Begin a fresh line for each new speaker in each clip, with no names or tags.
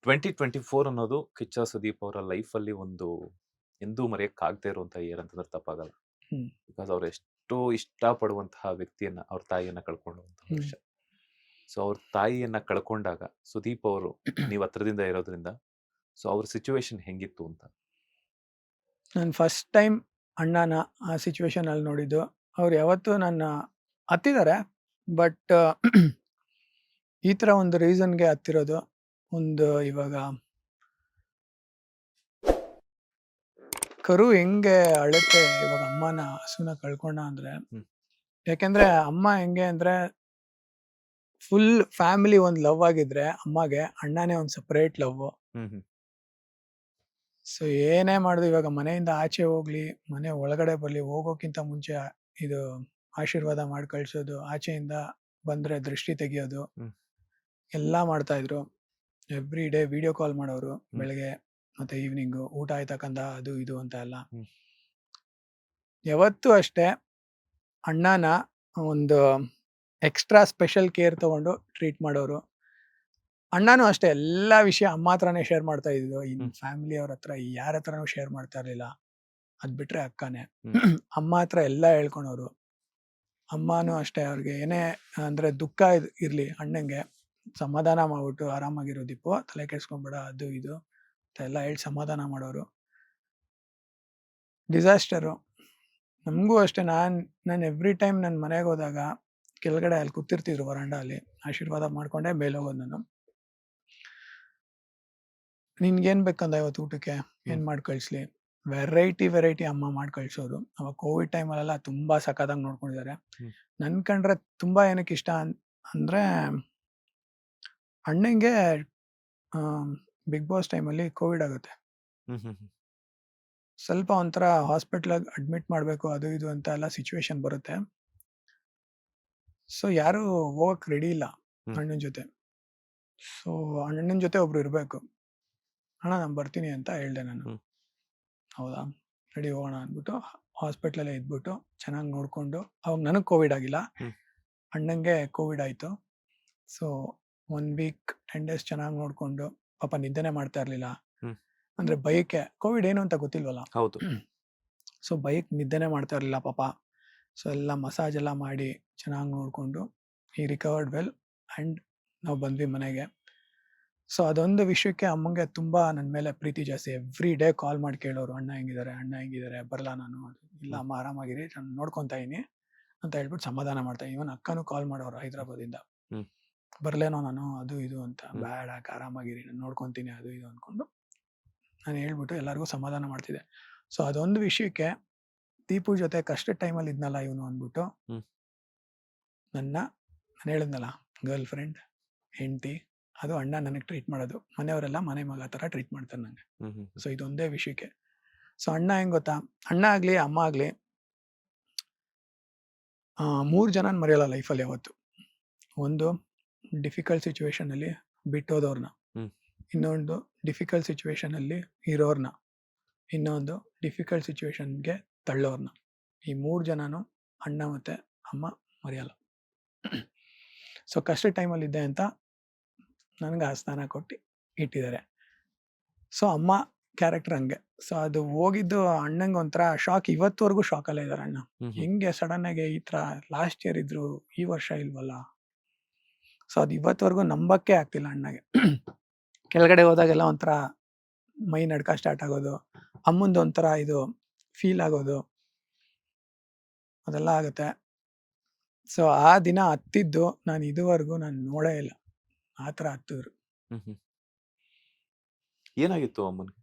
2024 ಅನ್ನೋದು ಕಿಚ್ಚ ಸುದೀಪ್ ಅವರ ಲೈಫಲ್ಲಿ ಒಂದು ಎಂದೂ ಮರೆಯಕ್ಕಾಗದೇ ಇರುವಂಥ ಇಯರ್ ಅಂತಂದ್ರೆ ತಪ್ಪಾಗಲ್ಲ.
ಹ್ಮ್.
ಬಿಕಾಸ್ ಅವ್ರು ಎಷ್ಟೋ ಇಷ್ಟಪಡುವಂತಹ ವ್ಯಕ್ತಿಯನ್ನ, ಅವ್ರ ತಾಯಿಯನ್ನ ಕಳ್ಕೊಳ್ಳುವಂತಹ
ಹ್ಮ್.
ವರ್ಷ. ಸೊ ಅವ್ರ ತಾಯಿಯನ್ನ ಕಳ್ಕೊಂಡಾಗ ಸುದೀಪ್ ಅವರು ನೀವು ಹತ್ರದಿಂದ ಇರೋದ್ರಿಂದ ಸೊ ಅವ್ರ ಸಿಚುವೇಶನ್ ಹೆಂಗಿತ್ತು ಅಂತ.
ನಾನು ಫಸ್ಟ್ ಟೈಮ್ ಅಣ್ಣನ ಆ ಸಿಚುವೇಶನ್ ಅಲ್ಲಿ ನೋಡಿದ್ದು. ಅವ್ರು ಯಾವತ್ತೂ ನನ್ನ ಹತ್ತಿದ್ದಾರೆ, ಬಟ್ ಈ ತರ ಒಂದು ರೀಸನ್ಗೆ ಹತ್ತಿರೋದು. ಒಂದು ಇವಾಗ ಕರು ಹೆಂಗೆ ಅಳುತ್ತೆ ಇವಾಗ ಅಮ್ಮನ ಹಸುನ ಕಳ್ಕೊಂಡ ಅಂದ್ರೆ,
ಹ್ಮ್.
ಯಾಕೆಂದ್ರೆ ಅಮ್ಮ ಹೆಂಗೆ ಅಂದ್ರೆ ಫುಲ್ ಫ್ಯಾಮಿಲಿ ಒಂದ್ ಲವ್ ಆಗಿದ್ರೆ ಅಮ್ಮಗೆ ಅಣ್ಣನೇ ಒಂದ್ ಸಪರೇಟ್ ಲವ್.
ಹ್ಮ್ ಹ್ಮ್
ಸೊ ಏನೇ ಮಾಡುದು ಇವಾಗ ಮನೆಯಿಂದ ಆಚೆ ಹೋಗ್ಲಿ, ಮನೆ ಒಳಗಡೆ ಬರ್ಲಿ, ಹೋಗೋಕ್ಕಿಂತ ಮುಂಚೆ ಇದು ಆಶೀರ್ವಾದ ಮಾಡಿ ಕಳ್ಸೋದು, ಆಚೆಯಿಂದ ಬಂದ್ರೆ ದೃಷ್ಟಿ ತೆಗಿಯೋದು,
ಹ್ಮ್.
ಎಲ್ಲಾ ಮಾಡ್ತಾ ಇದ್ರು. ಎವ್ರಿ ಡೇ ವಿಡಿಯೋ ಕಾಲ್ ಮಾಡೋರು, ಬೆಳಗ್ಗೆ ಮತ್ತೆ ಈವ್ನಿಂಗ್ ಊಟ ಆಯ್ತಾ ಕಂದ ಅದು ಇದು ಅಂತ ಎಲ್ಲ.
ಹ್ಮ್.
ಯಾವತ್ತೂ ಅಷ್ಟೇ ಅಣ್ಣನ ಒಂದು ಎಕ್ಸ್ಟ್ರಾ ಸ್ಪೆಷಲ್ ಕೇರ್ ತಗೊಂಡು ಟ್ರೀಟ್ ಮಾಡೋರು. ಅಣ್ಣನೂ ಅಷ್ಟೇ ಎಲ್ಲಾ ವಿಷಯ ಅಮ್ಮ ಹತ್ರನೇ ಶೇರ್ ಮಾಡ್ತಾ ಇದ್ದು. ಇನ್ ಫ್ಯಾಮಿಲಿ ಅವ್ರ ಹತ್ರ ಯಾರ ಹತ್ರನೂ ಶೇರ್ ಮಾಡ್ತಾ ಇರ್ಲಿಲ್ಲ. ಅದ್ ಬಿಟ್ರೆ ಅಕ್ಕನೇ. ಅಮ್ಮ ಹತ್ರ ಎಲ್ಲ ಹೇಳ್ಕೊಳೋರು. ಅಮ್ಮನೂ ಅಷ್ಟೇ ಅವ್ರಿಗೆ ಏನೇ ಅಂದ್ರೆ ದುಃಖ ಇರ್ಲಿ ಅಣ್ಣಂಗೆ ಸಮಾಧಾನ ಮಾಡ್ಬಿಟ್ಟು ಆರಾಮಾಗಿರೋ ದೀಪು, ತಲೆ ಕೆಡ್ಸ್ಕೊಂಬೇಡ ಅದು ಇದು ಅಂತ ಎಲ್ಲ ಹೇಳಿ ಸಮಾಧಾನ ಮಾಡೋರು. ಡಿಸಾಸ್ಟರು ನಮಗೂ ಅಷ್ಟೇ. ನಾನು ಎವ್ರಿ ಟೈಮ್ ನನ್ನ ಮನೆಗೆ ಹೋದಾಗ ಕೆಳಗಡೆ ಅಲ್ಲಿ ಕೂತಿರ್ತಿದ್ರು ವರಂಡ ಅಲ್ಲಿ, ಆಶೀರ್ವಾದ ಮಾಡ್ಕೊಂಡೆ ಮೇಲೆ ಹೋಗೋದು ನಾನು. ನಿನ್ಗೇನ್ ಬೇಕಂದ ಇವತ್ತು ಊಟಕ್ಕೆ ಏನ್ ಮಾಡಿ ಕಳಿಸ್ಲಿ, ವೆರೈಟಿ ಅಮ್ಮ ಮಾಡಿ ಕಳ್ಸೋರು. ಅವಾಗ ಕೋವಿಡ್ ಟೈಮಲ್ಲೆಲ್ಲ ತುಂಬಾ ಸಖತ್ತಾಗಿ ನೋಡ್ಕೊಂಡಿದ್ದಾರೆ. ನನ್ ಕಂಡ್ರೆ ತುಂಬಾ ಏನಕ್ಕೆ ಇಷ್ಟ ಅಂದ್ರೆ ಅಣ್ಣಂಗೆ ಬಿಗ್ ಬಾಸ್ ಟೈಮಲ್ಲಿ ಕೋವಿಡ್ ಆಗುತ್ತೆ. ಸ್ವಲ್ಪ ಒಂಥರ ಹಾಸ್ಪಿಟ್ಲ್ ಅಡ್ಮಿಟ್ ಮಾಡ್ಬೇಕು ಅದು ಇದು ಅಂತ ಎಲ್ಲ ಸಿಚುವೇಶನ್ ಬರುತ್ತೆ. ಸೊ ಯಾರು ಹೋಗಕ್ ರೆಡಿ ಇಲ್ಲ ಅಣ್ಣನ ಜೊತೆ. ಸೊ ಅಣ್ಣನ ಜೊತೆ ಒಬ್ರು ಇರ್ಬೇಕು. ಅಣ್ಣ ನಾನು ಬರ್ತೀನಿ ಅಂತ ಹೇಳ್ದೆ ನಾನು. ಹೌದಾ ರೆಡಿ ಹೋಗೋಣ ಅಂದ್ಬಿಟ್ಟು ಹಾಸ್ಪಿಟ್ಲಲ್ಲೇ ಇದ್ಬಿಟ್ಟು ಚೆನ್ನಾಗಿ ನೋಡ್ಕೊಂಡು, ಅವಾಗ ನನಗೆ ಕೋವಿಡ್ ಆಗಿಲ್ಲ, ಅಣ್ಣಂಗೆ ಕೋವಿಡ್ ಆಯ್ತು. ಸೊ 1 ವೀಕ್ 10 days ಚೆನ್ನಾಗಿ ನೋಡ್ಕೊಂಡು, ಪಾಪ ನಿದ್ದೆನೆ ಮಾಡ್ತಾ ಇರ್ಲಿಲ್ಲ. ಅಂದ್ರೆ ಬೈಕ್ಗೆ ಕೋವಿಡ್ ಏನು ಅಂತ ಗೊತ್ತಿಲ್ವಲ್ಲ.
ಹೌದು.
ಸೊ ಬೈಕ್ ನಿದ್ದೆನೆ ಮಾಡ್ತಾ ಇರ್ಲಿಲ್ಲ ಪಾಪ. ಸೊ ಎಲ್ಲ ಮಸಾಜ್ ಎಲ್ಲ ಮಾಡಿ ಚೆನ್ನಾಗಿ ನೋಡ್ಕೊಂಡು ಈ ರಿಕವರ್ಡ್ ವೆಲ್ ಅಂಡ್ ನಾವು ಬಂದ್ವಿ ಮನೆಗೆ. ಸೊ ಅದೊಂದು ವಿಷಯಕ್ಕೆ ಅಮ್ಮಂಗೆ ತುಂಬಾ ನನ್ನ ಮೇಲೆ ಪ್ರೀತಿ ಜಾಸ್ತಿ. ಎವ್ರಿ ಡೇ ಕಾಲ್ ಮಾಡಿ ಕೇಳೋರು, ಅಣ್ಣ ಹೆಂಗಿದ್ದಾರೆ ಬರಲ್ಲ ನಾನು. ಇಲ್ಲ ಅಮ್ಮ ಆರಾಮಾಗಿರಿ, ನಾನು ನೋಡ್ಕೊಂತಾ ಇದೀನಿ ಅಂತ ಹೇಳ್ಬಿಟ್ಟು ಸಮಾಧಾನ ಮಾಡ್ತಾ. ಇವನ್ ಅಕ್ಕನೂ ಕಾಲ್ ಮಾಡೋರು ಹೈದರಾಬಾದಿಂದ, ಬರ್ಲೇನೋ ನಾನು ಅದು ಇದು ಅಂತ. ಬೇಡ ಆರಾಮಾಗಿರಿ ನಾನು ನೋಡ್ಕೊಂತೀನಿ ಅದು ಇದು ಅನ್ಕೊಂಡು ನಾನು ಹೇಳ್ಬಿಟ್ಟು ಎಲ್ಲರಿಗೂ ಸಮಾಧಾನ ಮಾಡ್ತಿದ್ದೆ. ಸೊ ಅದೊಂದು ವಿಷಯಕ್ಕೆ ದೀಪು ಜೊತೆ ಕಷ್ಟದ ಟೈಮಲ್ಲಿ ಇದ್ನಲ್ಲ ಇವನು ಅಂದ್ಬಿಟ್ಟು ನಾನು ಹೇಳಿದ್ನಲ್ಲ ಗರ್ಲ್ ಫ್ರೆಂಡ್ ಹೆಂಡತಿ ಅದು ಅಣ್ಣ ನನಗೆ ಟ್ರೀಟ್ ಮಾಡೋದು. ಮನೆಯವರೆಲ್ಲ ಮನೆ ಮಗ ತರ ಟ್ರೀಟ್ ಮಾಡ್ತಾರೆ ನಂಗೆ. ಸೊ ಇದೊಂದೇ ವಿಷಯಕ್ಕೆ. ಸೊ ಅಣ್ಣ ಹೆಂಗ್ ಗೊತ್ತಾ, ಅಣ್ಣ ಆಗ್ಲಿ ಅಮ್ಮ ಆಗ್ಲಿ 3 ಜನ ಮರೆಯಲ್ಲ ಲೈಫಲ್ಲಿ ಯಾವತ್ತು. ಒಂದು ಡಿಫಿಕಲ್ಟ್ ಸಿಚುವೇಶನ್ ಅಲ್ಲಿ ಬಿಟ್ಟೋದವ್ರನ್ನ, ಇನ್ನೊಂದು ಡಿಫಿಕಲ್ಟ್ ಸಿಚುವೇಶನ್ ಅಲ್ಲಿ ಇರೋರ್ನ, ಇನ್ನೊಂದು ಡಿಫಿಕಲ್ಟ್ ಸಿಚುವೇಶನ್ಗೆ ತಳ್ಳೋರ್ನ. ಈ 3 ಜನನು ಅಣ್ಣ ಮತ್ತೆ ಅಮ್ಮ ಮರೆಯಲ್ಲ. ಸೊ ಕಷ್ಟ ಟೈಮಲ್ಲಿ ಇದ್ದೆ ಅಂತ ನನಗೆ ಆ ಸ್ಥಾನ ಕೊಟ್ಟು ಇಟ್ಟಿದ್ದಾರೆ. ಸೊ ಅಮ್ಮ ಕ್ಯಾರೆಕ್ಟರ್ ಹಂಗೆ. ಸೊ ಅದು ಹೋಗಿದ್ದು ಅಣ್ಣಂಗೆ ಒಂಥರ ಶಾಕ್. ಇವತ್ತುವರೆಗೂ ಶಾಕಲ್ಲೇ ಇದ್ದಾರೆ ಅಣ್ಣ. ಹೆಂಗೆ ಸಡನ್ ಆಗಿ ಈ ತರ ಲಾಸ್ಟ್ ಇಯರ್ ಇದ್ರು ಈ ವರ್ಷ ಇಲ್ವಲ್ಲ. ಸೊ ಅದು ಇವತ್ತುವರೆಗೂ ನಂಬಕ್ಕೆ ಆಗ್ತಿಲ್ಲ ಅಣ್ಣಗೆ. ಕೆಳಗಡೆ ಹೋದಾಗೆಲ್ಲ ಒಂಥರ ಮೈ ನಡ್ಕ ಸ್ಟಾರ್ಟ್ ಆಗೋದು, ಅಮ್ಮಂದು ಒಂಥರ ಇದು ಫೀಲ್ ಆಗೋದು, ಅದೆಲ್ಲ ಆಗುತ್ತೆ. ಸೊ ಆ ದಿನ ಹತ್ತಿದ್ದು ನಾನು ಇದುವರೆಗೂ ನಾನು ನೋಡೇ ಇಲ್ಲ ಆ ಥರ ಹತ್ತಿದ್ರು.
ಏನಾಗಿತ್ತು ಅಮ್ಮನಿಗೆ?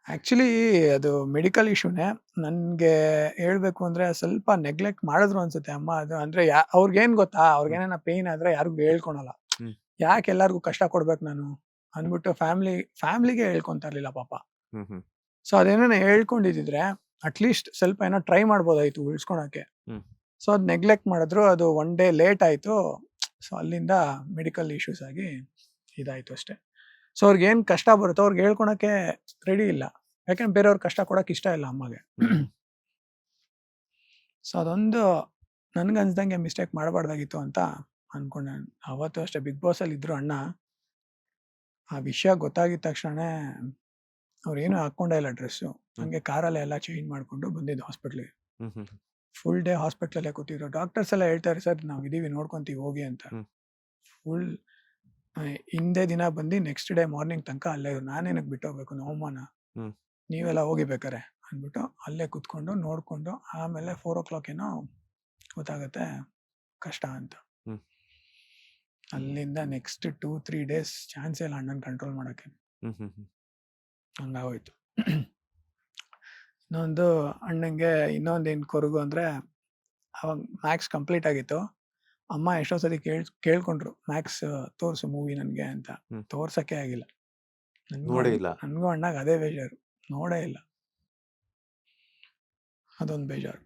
ಆಕ್ಚುಲಿ ಅದು ಮೆಡಿಕಲ್ ಇಶ್ಯೂನೇ. ನನ್ಗೆ ಹೇಳ್ಬೇಕು ಅಂದ್ರೆ ಸ್ವಲ್ಪ ನೆಗ್ಲೆಕ್ಟ್ ಮಾಡಿದ್ರು ಅನ್ಸುತ್ತೆ ಅಮ್ಮ. ಅದು ಅಂದ್ರೆ ಅವ್ರಿಗೇನ್ ಗೊತ್ತಾ, ಅವ್ರಿಗೇನ ಪೇನ್ ಆದ್ರೆ ಯಾರಿಗೂ ಹೇಳ್ಕೊಳಲ್ಲ. ಯಾಕೆ ಎಲ್ಲಾರ್ಗು ಕಷ್ಟ ಕೊಡ್ಬೇಕು ನಾನು ಅಂದ್ಬಿಟ್ಟು ಫ್ಯಾಮಿಲಿಗೆ ಹೇಳ್ಕೊಂತ ಇರ್ಲಿಲ್ಲ ಪಾಪ. ಸೊ ಅದೇನ ಹೇಳ್ಕೊಂಡಿದ್ರೆ ಅಟ್ಲೀಸ್ಟ್ ಸ್ವಲ್ಪ ಏನೋ ಟ್ರೈ ಮಾಡ್ಬೋದಾಯ್ತು ಉಳಿಸ್ಕೊಳಕ್ಕೆ. ಸೊ ಅದ್ ನೆಗ್ಲೆಕ್ಟ್ ಮಾಡಿದ್ರು. ಅದು 1 day ಲೇಟ್ ಆಯ್ತು. ಸೊ ಅಲ್ಲಿಂದ ಮೆಡಿಕಲ್ ಇಶ್ಯೂಸ್ ಆಗಿ ಇದಾಯ್ತು ಅಷ್ಟೇ. ಸೊ ಅವ್ರಿಗೆ ಏನ್ ಕಷ್ಟ ಬರುತ್ತೋ ಅವ್ರಿಗೆ ಹೇಳ್ಕೊಳಕ್ಕೆ ರೆಡಿ ಇಲ್ಲ. ಯಾಕಂದ್ರೆ ಬೇರೆಯವ್ರ ಕಷ್ಟ ಕೊಡಕ್ ಇಷ್ಟ ಇಲ್ಲ ಅಮ್ಮಗೆ. ಸೊ ಅದೊಂದು ನನ್ಗನ್ಸ್ದಂಗೆ ಮಿಸ್ಟೇಕ್ ಮಾಡಬಾರ್ದಾಗಿತ್ತು ಅಂತ ಅನ್ಕೊಂಡೆ. ಅವತ್ತು ಅಷ್ಟೇ ಬಿಗ್ ಬಾಸ್ ಅಲ್ಲಿ ಇದ್ರು ಅಣ್ಣ. ಆ ವಿಷಯ ಗೊತ್ತಾಗಿದ ತಕ್ಷಣನೇ ಅವ್ರೇನು ಹಾಕ್ಕೊಂಡೇ ಇಲ್ಲ ಡ್ರೆಸ್ಸು. ಹಂಗೆ ಕಾರಲ್ಲೇ ಎಲ್ಲ ಚೇಂಜ್ ಮಾಡ್ಕೊಂಡು ಬಂದಿದ್ದು ಹಾಸ್ಪಿಟ್ಲಿಗೆ.
ಹ್ಮ್ ಹ್ಮ್
ಫುಲ್ ಡೇ ಹಾಸ್ಪಿಟ್ಲಲ್ಲೇ ಕೂತಿದ್ರು. ಡಾಕ್ಟರ್ಸ್ ಎಲ್ಲ ಹೇಳ್ತಾರೆ, ಸರ್ ನಾವು ಇದೀವಿ ನೋಡ್ಕೊಂತೀವಿ ಹೋಗಿ ಅಂತ.
ಹ್ಮ್.
ಫುಲ್ ಹಿಂದೆ ದಿನ ಬಂದು ನೆಕ್ಸ್ಟ್ ಡೇ ಮಾರ್ನಿಂಗ್ ತನಕ ಅಲ್ಲೇ ಇವ್ರು. ನಾನೇನಕ್ಕೆ ಬಿಟ್ಟೋಗ್ಬೇಕು ನವಮಾನ,
ಹ್ಮ್.
ನೀವೆಲ್ಲ ಹೋಗಿ ಬೇಕಾರೆ ಅಂದ್ಬಿಟ್ಟು ಅಲ್ಲೇ ಕೂತ್ಕೊಂಡು ನೋಡ್ಕೊಂಡು ಆಮೇಲೆ 4 o'clock ಏನೋ ಗೊತ್ತಾಗತ್ತೆ ಕಷ್ಟ ಅಂತ.
ಹ್ಮ್.
ಅಲ್ಲಿಂದ ನೆಕ್ಸ್ಟ್ 2-3 ಡೇಸ್ ಚಾನ್ಸೇ ಇಲ್ಲ ಅಣ್ಣನ ಕಂಟ್ರೋಲ್ ಮಾಡೋಕ್ಕೆ.
ಹ್ಮ್ ಹ್ಮ್ ಹ್ಮ್
ಹಂಗಾಗೋಯ್ತು. ಇನ್ನೊಂದು ಅಣ್ಣಂಗೆ ಇನ್ನೊಂದೇನು ಕೊರಗು ಅಂದರೆ, ಅವಾಗ ಮ್ಯಾಕ್ಸ್ ಕಂಪ್ಲೀಟ್ ಆಗಿತ್ತು. ಅಮ್ಮ ಎಷ್ಟೋ ಸತಿ ಕೇಳ್ಕೊಂಡ್ರು ಮ್ಯಾಕ್ಸ್ ತೋರಿಸು ಮೂವಿ ನನಗೆ ಅಂತ.
ಹ್ಮ್.
ತೋರ್ಸೋಕ್ಕೆ ಆಗಿಲ್ಲ.
ನೋಡೇ ಇಲ್ಲ.
ನನಗೂ ಅಣ್ಣಗೆ ಅದೇ ಬೇಜಾರು, ನೋಡೇ ಇಲ್ಲ. ಅದೊಂದು ಬೇಜಾರು.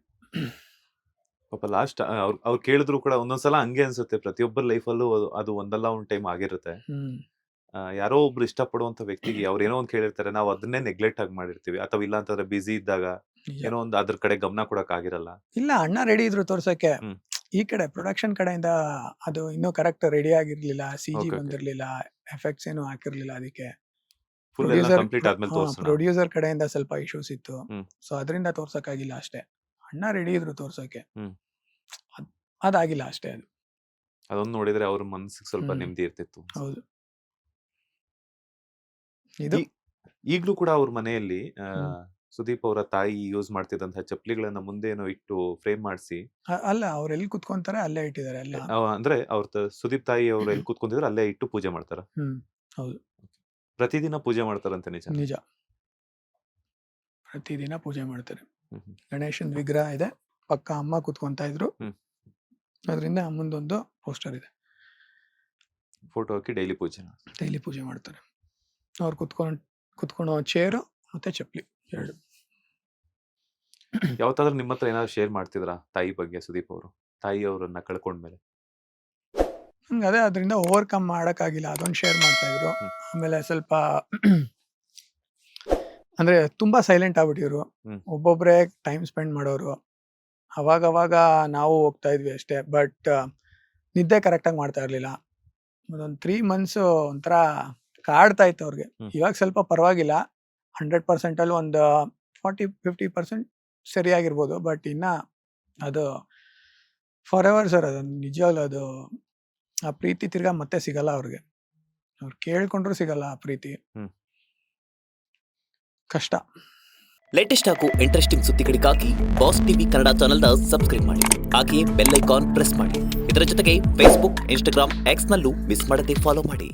ಪಾಪ ಲಾಸ್ಟ್ ಅವ್ರು ಕೇಳಿದ್ರು ಕೂಡ ಒಂದೊಂದ್ಸಲ ಹಂಗೆ ಅನ್ಸುತ್ತೆ. ಪ್ರತಿಯೊಬ್ಬರ ಲೈಫಲ್ಲೂ ಅದು ಒಂದಲ್ಲ ಒಂದ್ ಟೈಮ್ ಆಗಿರುತ್ತೆ. ಯಾರೋ ಒಬ್ರು ಇಷ್ಟಪಡುವಂತ ವ್ಯಕ್ತಿಗೆ ಅವ್ರು ಏನೋ ಒಂದ್ ಕೇಳಿರ್ತಾರೆ, ನಾವು ಅದನ್ನೇ ನೆಗ್ಲೆಕ್ಟ್ ಆಗಿ ಮಾಡಿರ್ತೀವಿ, ಅಥವಾ ಇಲ್ಲ ಅಂತಂದ್ರೆ ಬಿಸಿ ಇದ್ದಾಗ
ನಿಜ.
ಏನೋ ಒಂದು ಅದ್ರ ಕಡೆ ಗಮನ ಕೊಡಕ್ ಆಗಿರಲ್ಲ.
ಇಲ್ಲ, ಅಣ್ಣ ರೆಡಿ ಇದ್ರು ತೋರ್ಸಕ್ಕೆ.
ಹ್ಮ್.
ಈ ಕಡೆ ಪ್ರೊಡಕ್ಷನ್ ಕಡೆಯಿಂದ ಅದು ಇನ್ನೂ ಕರೆಕ್ಟ್ ರೆಡಿ ಆಗಿರ್ಲಿಲ್ಲ, CG
Okay, okay.
ಬಂದಿರ್ಲಿಲ್ಲ, ಎಫೆಕ್ಟ್ಸ್ ಏನು ಹಾಕಿರ್ಲಿಲ್ಲ. ಅದಕ್ಕೆ
ಫುಲ್ ಎಲ್ಲ ಕಂಪ್ಲೀಟ್ ಆದ್ಮೇಲೆ ತೋರ್ಸೋಣ.
ಪ್ರೊಡ್ಯೂಸರ್ ಕಡೆಯಿಂದ ಸ್ವಲ್ಪ ಇಶ್ಯೂಸ್ ಇತ್ತು.
ಹ್ಮ್.
ಸೊ ಅದರಿಂದ ತೋರ್ಸಕ್ಕಾಗಿಲ್ಲ ಅಷ್ಟೇ. ಅಣ್ಣ ರೆಡಿ ಇದ್ರು ತೋರ್ಸಕ್ಕೆ.
ಹ್ಮ್.
ಅದಾಗಿಲ್ಲ ಅಷ್ಟೇ. ಅದು
ಅದೊಂದು ನೋಡಿದ್ರೆ ಅವ್ರ ಮನಸ್ಸಿಗೆ ಸ್ವಲ್ಪ
ಹ್ಮ್.
ನೆಮ್ಮದಿ ಇರ್ತಿತ್ತು.
ಹೌದು. ಇದು
ಈಗ್ಲೂ ಕೂಡ ಅವ್ರ ಮನೆಯಲ್ಲಿ
ಹ್ಮ್.
ಸುದೀಪ್ ಅವರ ತಾಯಿ ಯೂಸ್ ಮಾಡ್ತಿದ್ದಂತಹ ಚಪ್ಪಲಿಗಳನ್ನ ಮುಂದೆ ಏನೋ ಇಟ್ಟು ಫ್ರೇಮ್ ಮಾಡಿಸಿ,
ಅಲ್ಲ, ಅವ್ರು ಎಲ್ಲಿ ಕುತ್ಕೊಂತಾರೆ ಅಲ್ಲೇ ಇಟ್ಟಿದ್ದಾರೆ ಎಲ್ಲ.
ಅಂದ್ರೆ ಸುದೀಪ್ ತಾಯಿ ಅವ್ರು ಎಲ್ಲಿ ಕೂತ್ಕೊಂಡಿದ್ರೆ ಅಲ್ಲೇ ಇಟ್ಟು ಪೂಜೆ ಮಾಡ್ತಾರ.
ಹೌದು,
ಪ್ರತಿದಿನ ಪೂಜೆ ಮಾಡ್ತಾರಂತೆ. ನಿಜ?
ನಿಜ. ಪ್ರತಿದಿನ ಪೂಜೆ ಮಾಡ್ತಾರೆ.
ಹ್ಮ್ ಹ್ಮ್.
ಗಣೇಶನ್ ವಿಗ್ರಹ ಇದೆ, ಪಕ್ಕ ಅಮ್ಮ ಕುತ್ಕೊಂತಾ ಇದ್ರು.
ಹ್ಮ್.
ಅದರಿಂದ ಅಮ್ಮಂದೊಂದು ಪೋಸ್ಟರ್ ಇದೆ.
ಫೋಟೋ ಹಾಕಿ ಡೈಲಿ ಪೂಜೆ.
ಡೈಲಿ ಪೂಜೆ ಮಾಡ್ತಾರೆ. ಅವ್ರು ಕುತ್ಕೊಳ್ಳೋ ಚೇರು ಮತ್ತೆ ಚಪ್ಪಲಿ ಎರಡು.
ಯಾವತ್ತಾದ್ರೂ ನಿಮ್ಮ ಹತ್ರ ಏನಾದ್ರು ಶೇರ್ ಮಾಡ್ತಿದ್ರಾ ತಾಯಿ ಬಗ್ಗೆ ಸುದೀಪ್ ಅವರು? ತಾಯಿ ಅವರನ್ನ ಕಳ್ಕೊಂಡ್ಮೇಲೆ
ನಂಗೆ ಅದೇ ಅದರಿಂದ ಓವರ್ಕಮ್ ಮಾಡೋಕ್ಕಾಗಿಲ್ಲ, ಅದೊಂದು ಶೇರ್ ಮಾಡ್ತಾ ಇದ್ರು.
ಹ್ಮ್.
ಆಮೇಲೆ ಸ್ವಲ್ಪ ಅಂದ್ರೆ ತುಂಬಾ ಸೈಲೆಂಟ್ ಆಗ್ಬಿಟ್ಟಿದ್ರು.
ಹ್ಮ್.
ಒಬ್ಬೊಬ್ರೆ ಟೈಮ್ ಸ್ಪೆಂಡ್ ಮಾಡೋರು. ಅವಾಗ ನಾವು ಹೋಗ್ತಾ ಇದ್ವಿ ಅಷ್ಟೇ. ಬಟ್ ನಿದ್ದೆ ಕರೆಕ್ಟಾಗಿ ಮಾಡ್ತಾ ಇರ್ಲಿಲ್ಲ. ಒಂದೊಂದು 3 months ಒಂಥರ ಕಾಡ್ತಾ ಇತ್ತು ಅವ್ರಿಗೆ.
ಹ್ಮ್.
ಇವಾಗ ಸ್ವಲ್ಪ ಪರವಾಗಿಲ್ಲ. 100% ಅಲ್ಲಿ ಒಂದು 40-50% ಸರಿಯಾಗಿರ್ಬೋದು. ಬಟ್ ಇನ್ನ ಅದು ಫಾರ್ ಎವರ್ ಸರ್. ಅದು ನಿಜವಾಗ್ಲೂ ಅದು ಆ ಪ್ರೀತಿ ತಿರ್ಗಾ ಮತ್ತೆ ಸಿಗಲ್ಲ ಅವ್ರಿಗೆ. ಅವ್ರು ಕೇಳ್ಕೊಂಡ್ರು ಸಿಗಲ್ಲ ಆ ಪ್ರೀತಿ.
ಹ್ಮ್.
ಕಷ್ಟ.
ಲೇಟೆಸ್ಟ್ ಹಾಗೂ ಇಂಟ್ರೆಸ್ಟಿಂಗ್ ಸುದ್ದಿಗಳಿಗಾಗಿ ಬಾಸ್ ಟಿವಿ ಕನ್ನಡ ಚಾನೆಲ್ನ ಸಬ್ಸ್ಕ್ರೈಬ್ ಮಾಡಿ. ಹಾಗೆಯೇ ಬೆಲ್ ಐಕಾನ್ ಪ್ರೆಸ್ ಮಾಡಿ. ಇದರ ಜೊತೆಗೆ ಫೇಸ್ಬುಕ್, ಇನ್ಸ್ಟಾಗ್ರಾಮ್, ಎಕ್ಸ್ನಲ್ಲೂ ಮಿಸ್ ಮಾಡದೆ ಫಾಲೋ ಮಾಡಿ.